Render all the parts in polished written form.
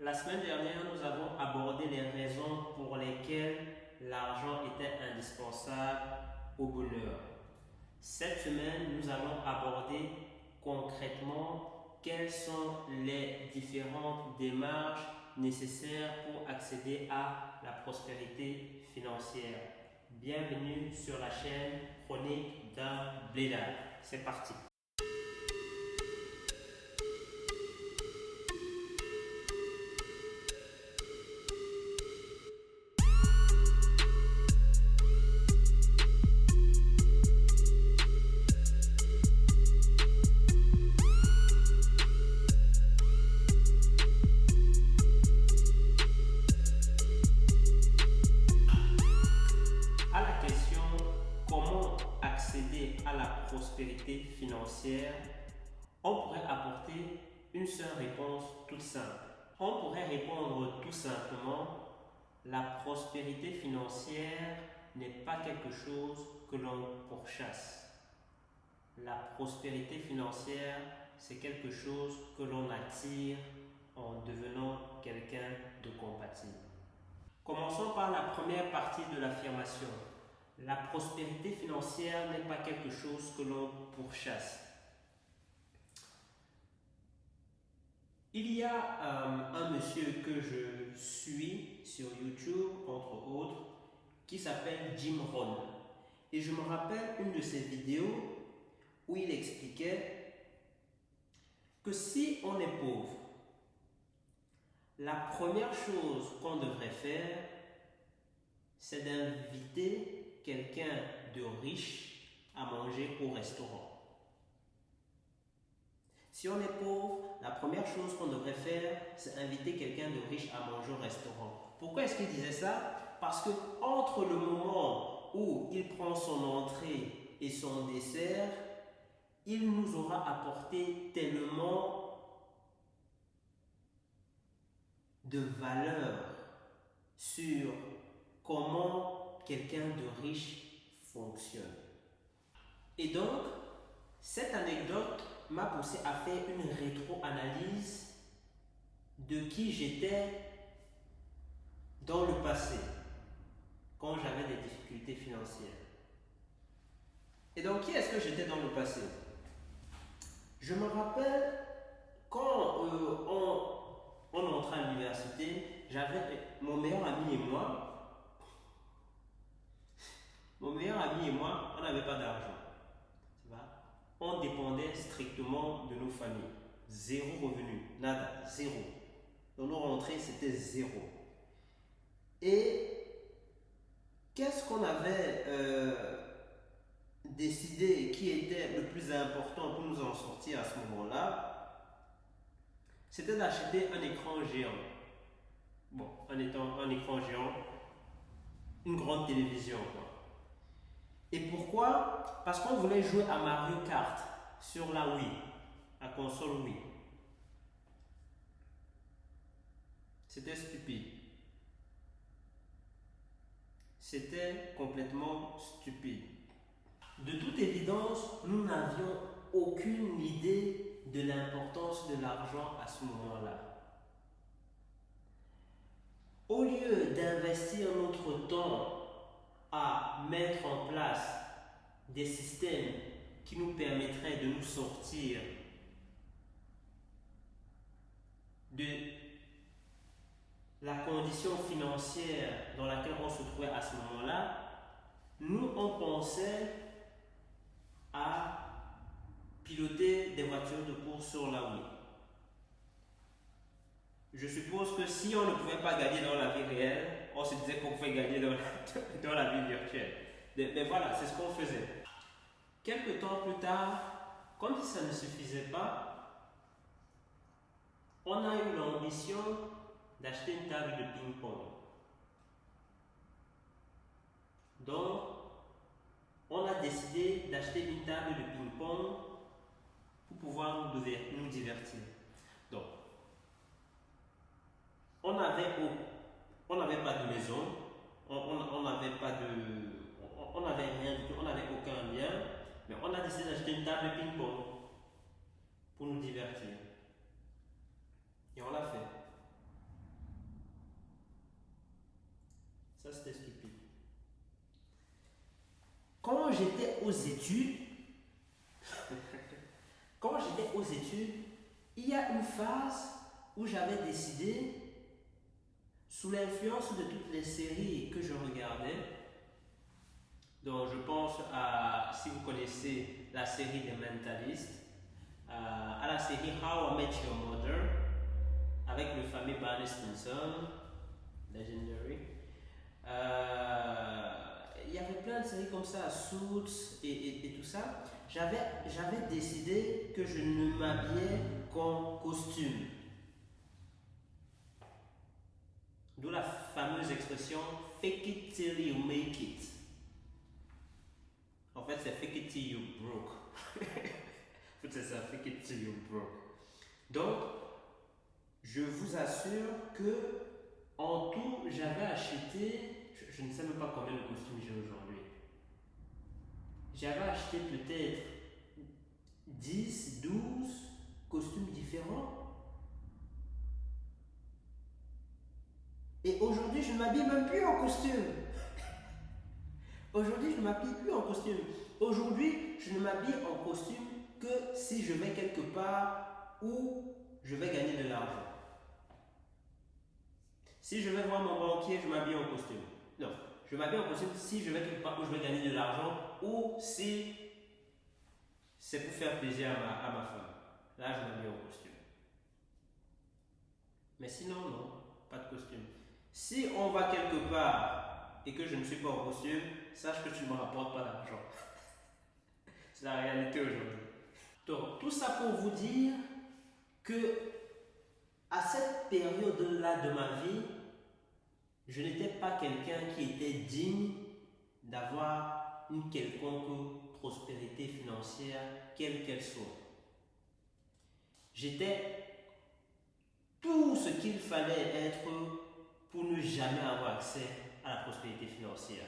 La semaine dernière, nous avons abordé les raisons pour lesquelles l'argent était indispensable au bonheur. Cette semaine, nous allons aborder concrètement quelles sont les différentes démarches nécessaires pour accéder à la prospérité financière. Bienvenue sur la chaîne Chronique d'un Blédard. C'est parti. À la question comment accéder à la prospérité financière, on pourrait apporter une seule réponse toute simple. On pourrait répondre tout simplement, la prospérité financière n'est pas quelque chose que l'on pourchasse. La prospérité financière, c'est quelque chose que l'on attire en devenant quelqu'un de compatible. Commençons par la première partie de l'affirmation. La prospérité financière n'est pas quelque chose que l'on pourchasse. Il y a un monsieur que je suis sur YouTube, entre autres, qui s'appelle Jim Rohn. Et je me rappelle une de ses vidéos où il expliquait que si on est pauvre, la première chose qu'on devrait faire, c'est d'inviter quelqu'un de riche à manger au restaurant. Si on est pauvre, la première chose qu'on devrait faire, c'est inviter quelqu'un de riche à manger au restaurant. Pourquoi est-ce qu'il disait ça? Parce que entre le moment où il prend son entrée et son dessert, il nous aura apporté tellement de valeur sur comment quelqu'un de riche fonctionne. Et donc, cette anecdote m'a poussé à faire une rétro-analyse de qui j'étais dans le passé, quand j'avais des difficultés financières. Et donc, qui est-ce que j'étais dans le passé? Je me rappelle quand on entrait à l'université, j'avais mon meilleur ami et moi. Mon meilleur ami et moi, on n'avait pas d'argent. On dépendait strictement de nos familles. Zéro revenu, nada, zéro. Dans nos rentrées, c'était zéro. Et qu'est-ce qu'on avait décidé qui était le plus important pour nous en sortir à ce moment-là? C'était d'acheter un écran géant. Bon, un écran géant, une grande télévision, quoi. Et pourquoi? Parce qu'on voulait jouer à Mario Kart sur la Wii, la console Wii. C'était stupide. C'était complètement stupide. De toute évidence, nous n'avions aucune idée de l'importance de l'argent à ce moment-là. Au lieu d'investir notre temps à mettre en place des systèmes qui nous permettraient de nous sortir de la condition financière dans laquelle on se trouvait à ce moment-là, nous on pensait à piloter des voitures de course sur la route. Je suppose que si on ne pouvait pas gagner dans la vie réelle, on se disait qu'on pouvait gagner dans la vie virtuelle. Mais voilà, c'est ce qu'on faisait. Quelques temps plus tard, comme si ça ne suffisait pas, on a eu l'ambition d'acheter une table de ping-pong. Donc, on a décidé d'acheter une table de ping-pong pour pouvoir nous divertir. Donc, on n'avait pas de maison, on n'avait rien du tout, on n'avait aucun bien, mais on a décidé d'acheter une table de ping-pong pour nous divertir. Et on l'a fait. j'étais aux études, quand j'étais aux études, il y a une phase où j'avais décidé, sous l'influence de toutes les séries que je regardais, donc je pense à, si vous connaissez la série des Mentalistes, à la série How I Met Your Mother, avec le fameux Barney Stinson, Legendary. Il y avait plein de séries comme ça, Suits et tout ça. J'avais décidé que je ne m'habillais qu'en costume. D'où la fameuse expression fake it till you make it. En fait, c'est fake it till you broke. En fait, c'est ça, fake it till you broke. Donc, je vous assure que en tout, j'avais acheté, je ne sais même pas combien de costumes j'ai aujourd'hui. J'avais acheté peut-être 10, 12 costumes différents. Et aujourd'hui, je ne m'habille même plus en costume. Aujourd'hui, je ne m'habille plus en costume. Aujourd'hui, je ne m'habille en costume que si je vais quelque part où je vais gagner de l'argent. Si je vais voir mon banquier, je m'habille en costume. Non, je m'habille en costume si je vais quelque part où je vais gagner de l'argent ou si c'est pour faire plaisir à ma femme. Là, je m'habille en costume. Mais sinon, non, pas de costume. Si on va quelque part et que je ne suis pas en costume, sache que tu ne me rapportes pas d'argent. C'est la réalité aujourd'hui. Donc, tout ça pour vous dire que à cette période-là de ma vie, je n'étais pas quelqu'un qui était digne d'avoir une quelconque prospérité financière, quelle qu'elle soit. J'étais tout ce qu'il fallait être pour ne jamais avoir accès à la prospérité financière.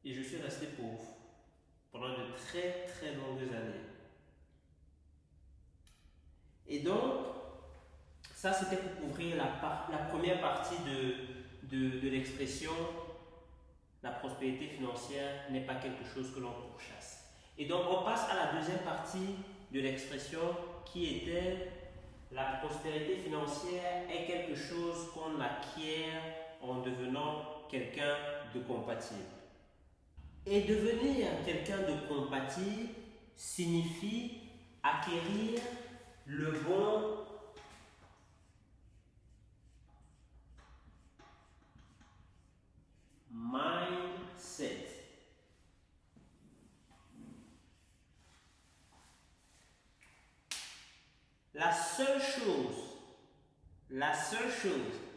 Et je suis resté pauvre pendant de très très longues années. Et donc, ça c'était pour couvrir la première partie de l'expression la prospérité financière n'est pas quelque chose que l'on pourchasse. Et donc on passe à la deuxième partie de l'expression qui était la prospérité financière est quelque chose qu'on acquiert en devenant quelqu'un de compatible. Et devenir quelqu'un de compatible signifie acquérir le bon mindset. La seule chose,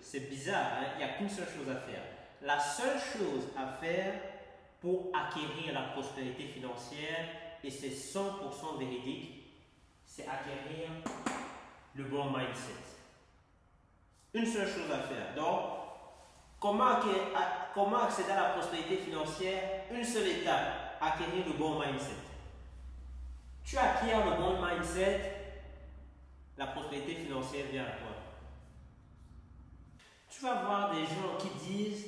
c'est bizarre, hein? Il n'y a qu'une seule chose à faire. La seule chose à faire pour acquérir la prospérité financière, et c'est 100% véridique, c'est acquérir le bon mindset. Une seule chose à faire. Donc, comment accéder à la prospérité financière? Une seule étape, acquérir le bon mindset. Tu acquiers le bon mindset, la prospérité financière vient à toi. Tu vas voir des gens qui disent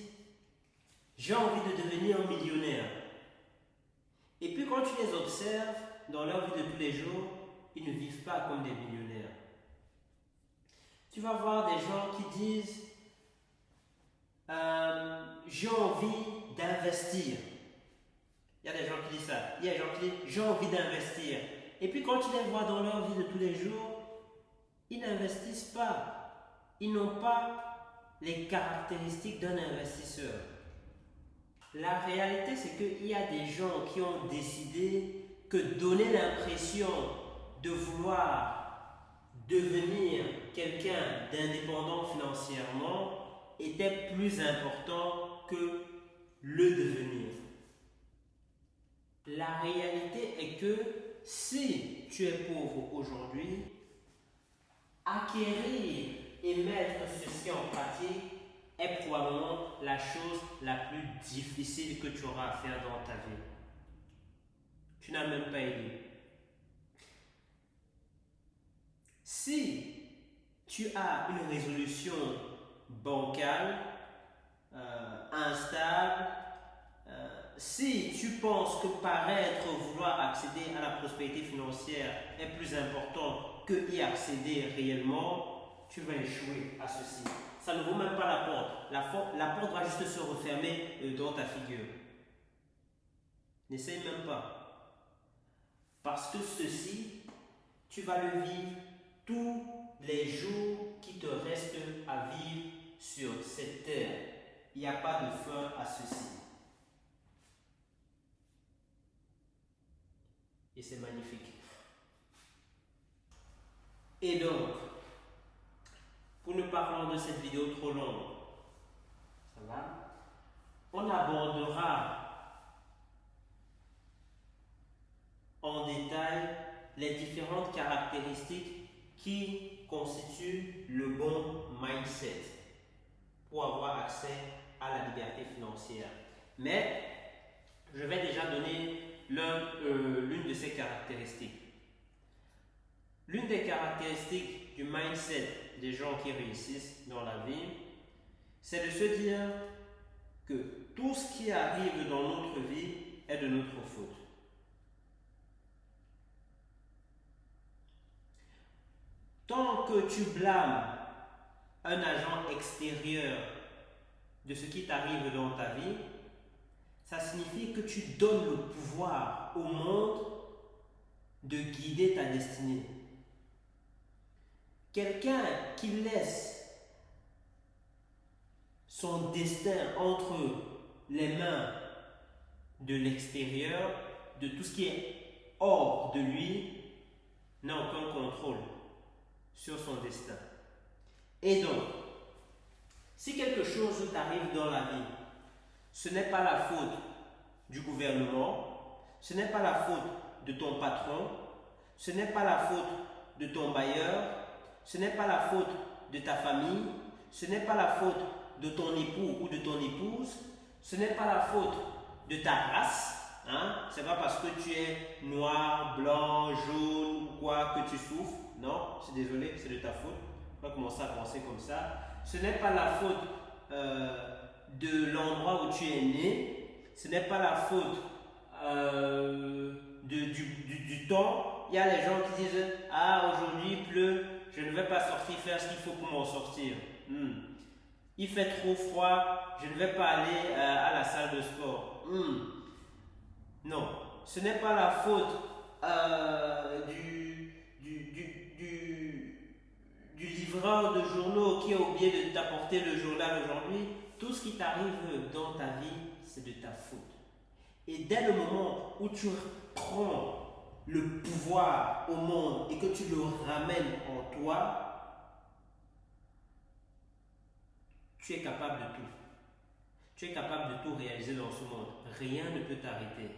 j'ai envie de devenir millionnaire. Et puis quand tu les observes dans leur vie de tous les jours, ils ne vivent pas comme des millionnaires. Tu vas voir des gens qui disent j'ai envie d'investir. Il y a des gens qui disent ça. Il y a des gens qui disent j'ai envie d'investir. Et puis quand tu les vois dans leur vie de tous les jours, ils n'investissent pas. Ils n'ont pas les caractéristiques d'un investisseur. La réalité, c'est qu'il y a des gens qui ont décidé que donner l'impression de vouloir devenir quelqu'un d'indépendant financièrement était plus important que le devenir. La réalité est que si tu es pauvre aujourd'hui, acquérir et mettre ceci en pratique est probablement la chose la plus difficile que tu auras à faire dans ta vie. Tu n'as même pas idée. Si tu as une résolution bancale, instable, si tu penses que paraître vouloir accéder à la prospérité financière est plus important que y accéder réellement, tu vas échouer à ceci. Ça ne vaut même pas la porte. La porte va juste se refermer dans ta figure. N'essaye même pas. Parce que ceci, tu vas le vivre tous les jours qui te restent à vivre sur cette terre. Il n'y a pas de fin à ceci. Et c'est magnifique. Et donc, pour ne pas rendre cette vidéo trop longue, ça va? On abordera en détail les différentes caractéristiques qui constituent le bon mindset pour avoir accès à la liberté financière. Mais je vais déjà donner l'une de ces caractéristiques. L'une des caractéristiques du mindset des gens qui réussissent dans la vie, c'est de se dire que tout ce qui arrive dans notre vie est de notre faute. Tant que tu blâmes un agent extérieur de ce qui t'arrive dans ta vie, ça signifie que tu donnes le pouvoir au monde de guider ta destinée. Quelqu'un qui laisse son destin entre les mains de l'extérieur, de tout ce qui est hors de lui, n'a aucun contrôle sur son destin. Et donc, si quelque chose t'arrive dans la vie, ce n'est pas la faute du gouvernement, ce n'est pas la faute de ton patron, ce n'est pas la faute de ton bailleur, ce n'est pas la faute de ta famille, ce n'est pas la faute de ton époux ou de ton épouse, ce n'est pas la faute de ta race, hein? Ce n'est pas parce que tu es noir, blanc, jaune ou quoi que tu souffres, non, je suis désolé, c'est de ta faute. On va commencer à penser comme ça. Ce n'est pas la faute de l'endroit où tu es né, ce n'est pas la faute du temps. Il y a les gens qui disent « Ah, aujourd'hui il pleut, je ne vais pas sortir faire ce qu'il faut pour m'en sortir. Il fait trop froid, je ne vais pas aller à la salle de sport. Non, ce n'est pas la faute du livreur de journaux qui a oublié de t'apporter le journal aujourd'hui. Tout ce qui t'arrive dans ta vie, c'est de ta faute. Et dès le moment où tu prends le pouvoir au monde et que tu le ramènes en toi, tu es capable de tout. Tu es capable de tout réaliser dans ce monde. Rien ne peut t'arrêter.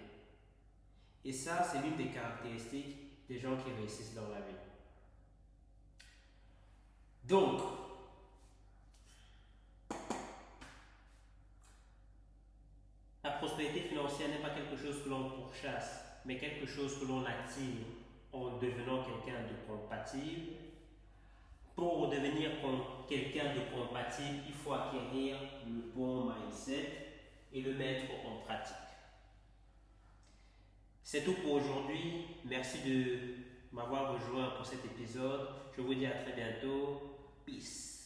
Et ça, c'est l'une des caractéristiques des gens qui réussissent dans la vie. Donc, la prospérité financière n'est pas quelque chose que l'on pourchasse, mais quelque chose que l'on attire en devenant quelqu'un de compatible. Pour devenir quelqu'un de compatible, il faut acquérir le bon mindset et le mettre en pratique. C'est tout pour aujourd'hui. Merci de m'avoir rejoint pour cet épisode. Je vous dis à très bientôt. Peace.